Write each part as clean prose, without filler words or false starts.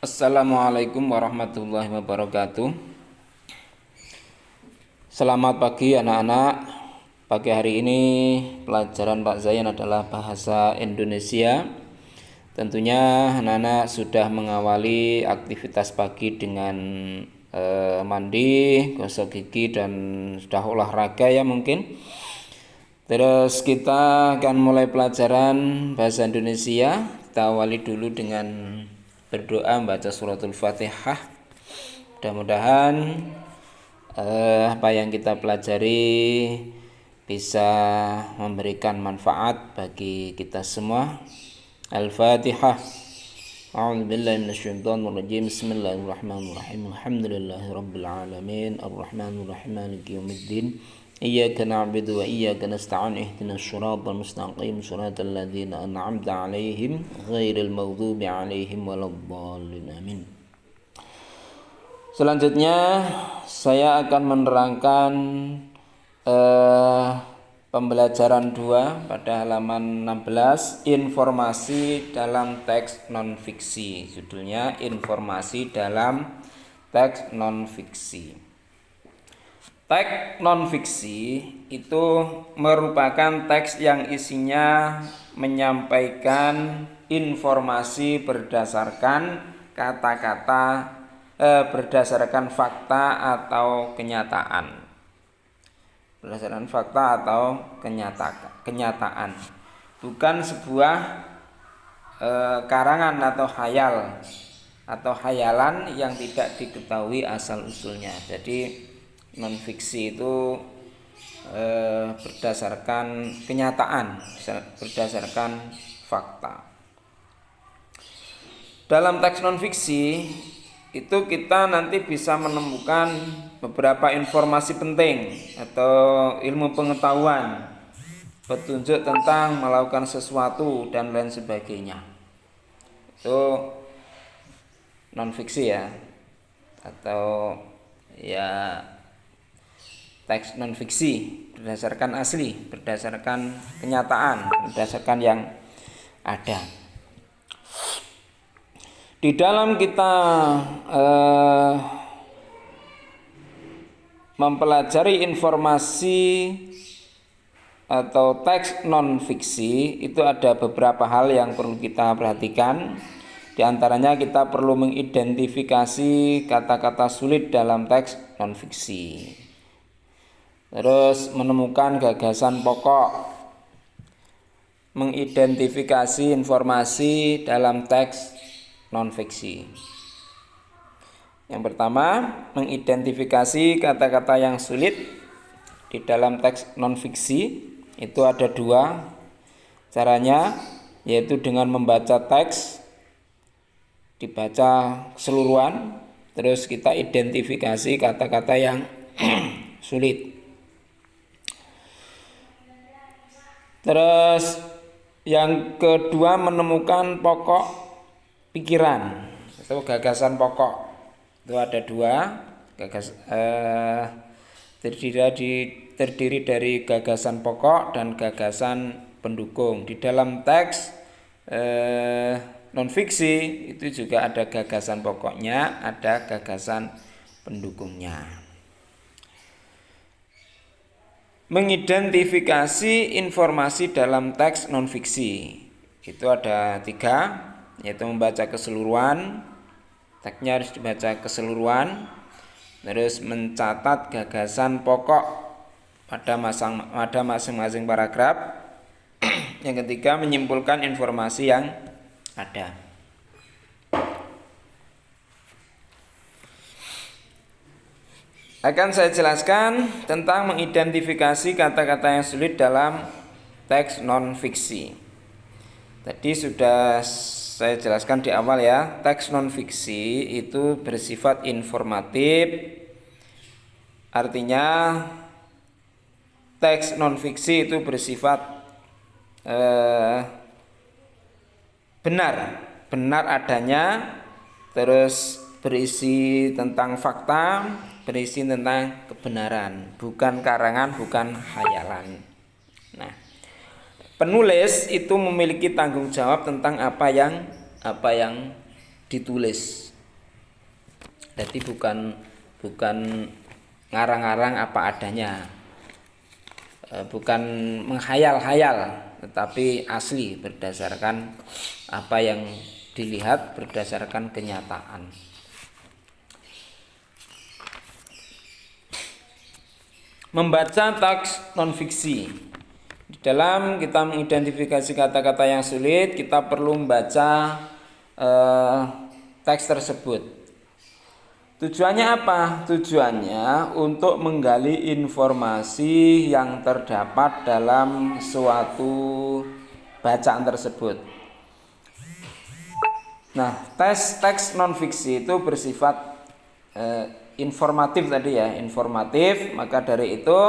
Assalamualaikum warahmatullahi wabarakatuh. Selamat pagi anak-anak. Pagi hari ini pelajaran Pak Zayan adalah bahasa Indonesia. Tentunya anak-anak sudah mengawali aktivitas pagi dengan mandi, gosok gigi dan sudah olahraga ya mungkin. Terus kita akan mulai pelajaran bahasa Indonesia. Kita awali dulu dengan berdoa membaca suratul Fatihah. Mudah-mudahan apa yang kita pelajari bisa memberikan manfaat bagi kita semua. Al-Fatihah. A'udzubillahi minasyaitonir rajim. Bismillahirrahmanirrahim. Alhamdulillahirabbil alamin. Arrahmanir rahim. Maliki yaumiddin. Iyyaka na'budu wa iyyaka nasta'in. Ihdinas shiratal mustaqim. Shiratal ladzina an'amta 'alaihim ghairil maghdubi 'alaihim waladdallin. Amin. Selanjutnya saya akan menerangkan pembelajaran 2 pada halaman 16, informasi dalam teks non-fiksi. Judulnya informasi dalam teks non-fiksi. Teks non-fiksi itu merupakan teks yang isinya menyampaikan informasi berdasarkan kata-kata, berdasarkan fakta atau kenyataan. Berdasarkan fakta atau kenyataan. Bukan sebuah karangan atau khayal atau khayalan yang tidak diketahui asal usulnya. Jadi non-fiksi itu berdasarkan kenyataan, berdasarkan fakta. Dalam teks non-fiksi itu kita nanti bisa menemukan beberapa informasi penting atau ilmu pengetahuan, petunjuk tentang melakukan sesuatu dan lain sebagainya. Itu non-fiksi ya, atau ya teks non-fiksi berdasarkan asli, berdasarkan kenyataan, berdasarkan yang ada. Di dalam kita mempelajari informasi atau teks non-fiksi, itu ada beberapa hal yang perlu kita perhatikan. Di antaranya kita perlu mengidentifikasi kata-kata sulit dalam teks non-fiksi. Terus menemukan gagasan pokok, mengidentifikasi informasi dalam teks non-fiksi. Yang pertama, mengidentifikasi kata-kata yang sulit di dalam teks non-fiksi. Itu ada dua caranya, yaitu dengan membaca teks, dibaca keseluruhan, terus kita identifikasi kata-kata yang sulit. Terus yang kedua, menemukan pokok pikiran atau gagasan pokok. Itu ada dua, terdiri dari gagasan pokok dan gagasan pendukung. Di dalam teks non-fiksi itu juga ada gagasan pokoknya, ada gagasan pendukungnya. Mengidentifikasi informasi dalam teks non-fiksi itu ada tiga, yaitu membaca keseluruhan, teksnya harus dibaca keseluruhan, terus mencatat gagasan pokok pada masing-masing paragraf. Yang ketiga, menyimpulkan informasi yang ada. Akan saya jelaskan tentang mengidentifikasi kata-kata yang sulit dalam teks non-fiksi. Tadi sudah saya jelaskan di awal ya, teks non-fiksi itu bersifat informatif. Artinya teks non-fiksi itu bersifat benar adanya, terus berisi tentang fakta, berisi tentang kebenaran, bukan karangan, bukan khayalan. Nah, penulis itu memiliki tanggung jawab tentang apa yang ditulis. Jadi bukan ngarang-ngarang apa adanya, bukan menghayal-hayal, tetapi asli berdasarkan apa yang dilihat, berdasarkan kenyataan. Membaca teks non-fiksi. Di dalam kita mengidentifikasi kata-kata yang sulit, kita perlu membaca teks tersebut. Tujuannya apa? Tujuannya untuk menggali informasi yang terdapat dalam suatu bacaan tersebut. Nah, teks non-fiksi itu bersifat informatif tadi ya, informatif. Maka dari itu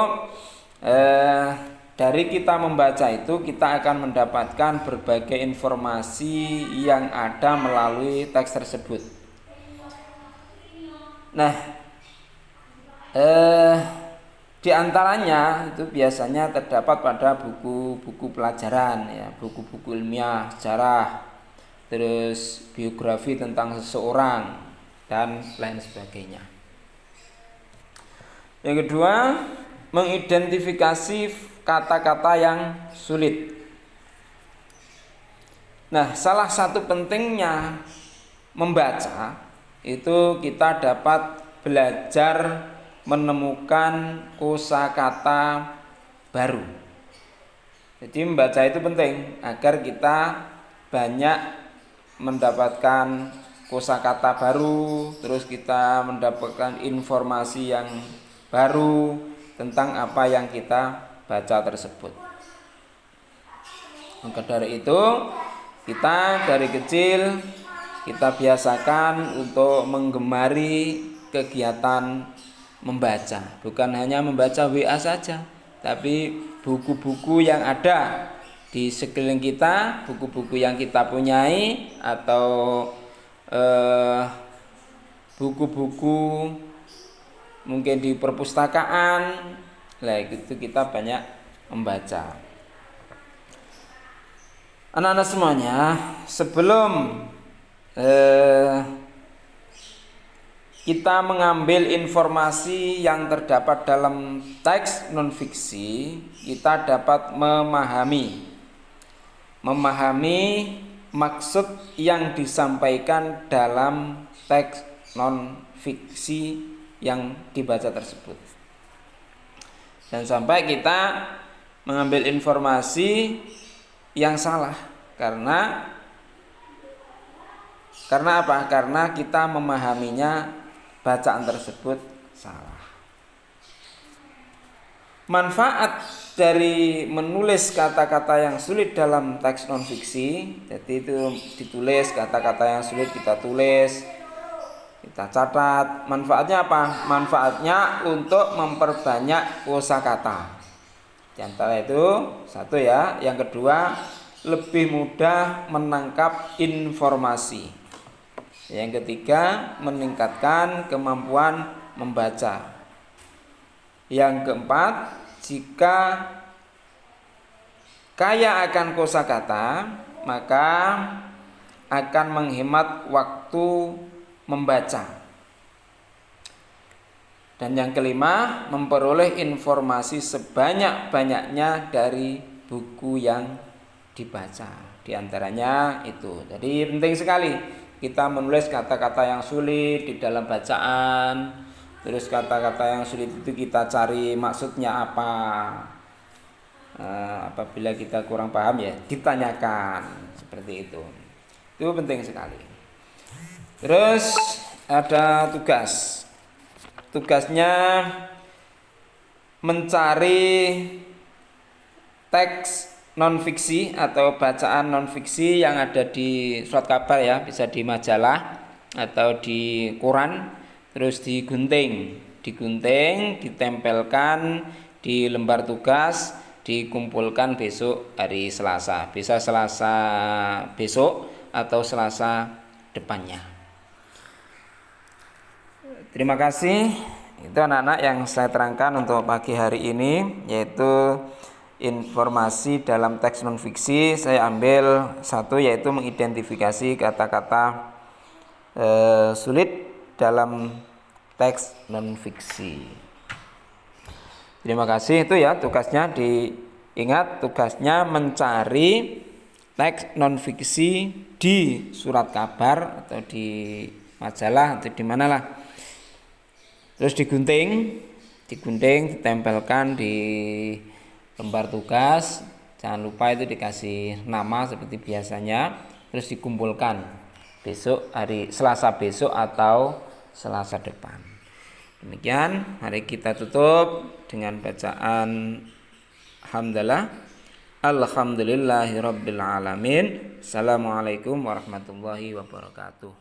dari kita membaca itu kita akan mendapatkan berbagai informasi yang ada melalui teks tersebut. Nah, di antaranya itu biasanya terdapat pada buku-buku pelajaran ya, buku-buku ilmiah, sejarah, terus biografi tentang seseorang dan lain sebagainya. Yang kedua, mengidentifikasi kata-kata yang sulit. Nah, salah satu pentingnya membaca itu kita dapat belajar menemukan kosakata baru. Jadi membaca itu penting agar kita banyak mendapatkan kosakata baru, terus kita mendapatkan informasi yang baru tentang apa yang kita baca tersebut. Maka dari itu kita dari kecil kita biasakan untuk menggemari kegiatan membaca. Bukan hanya membaca WA saja, tapi buku-buku yang ada di sekeliling kita, buku-buku yang kita punyai, atau buku-buku mungkin di perpustakaan. Lah itu kita banyak membaca. Anak-anak semuanya, sebelum kita mengambil informasi yang terdapat dalam teks non-fiksi, kita dapat memahami maksud yang disampaikan dalam teks non-fiksi yang dibaca tersebut. Dan sampai kita mengambil informasi yang salah karena apa? Karena kita memahaminya bacaan tersebut salah. Manfaat dari menulis kata-kata yang sulit dalam teks non-fiksi, jadi itu ditulis kata-kata yang sulit, kita tulis, kita catat. Manfaatnya apa? Manfaatnya untuk memperbanyak kosakata. Di antara itu satu ya, yang kedua lebih mudah menangkap informasi. Yang ketiga, meningkatkan kemampuan membaca. Yang keempat, jika kaya akan kosakata, maka akan menghemat waktu membaca. Dan yang kelima, memperoleh informasi sebanyak-banyaknya dari buku yang dibaca. Di antaranya itu. Jadi penting sekali kita menulis kata-kata yang sulit di dalam bacaan. Terus kata-kata yang sulit itu kita cari maksudnya apa. Apabila kita kurang paham ya ditanyakan, seperti itu. Itu penting sekali. Terus ada tugas. Tugasnya mencari teks non-fiksi atau bacaan non-fiksi yang ada di surat kabar ya, bisa di majalah atau di koran, terus digunting, ditempelkan di lembar tugas, dikumpulkan besok hari Selasa, bisa Selasa besok atau Selasa depannya. Terima kasih. Itu anak-anak yang saya terangkan untuk pagi hari ini, yaitu informasi dalam teks non-fiksi. Saya ambil satu, yaitu mengidentifikasi kata-kata sulit dalam teks non fiksi. Terima kasih. Itu ya tugasnya, diingat tugasnya mencari teks non fiksi di surat kabar atau di majalah atau di manalah. Terus digunting, ditempelkan di lembar tugas. Jangan lupa itu dikasih nama seperti biasanya. Terus dikumpulkan besok, hari Selasa besok atau Selasa depan. Demikian, mari kita tutup dengan bacaan hamdalah. Alhamdulillahirabbil alamin. Assalamualaikum warahmatullahi wabarakatuh.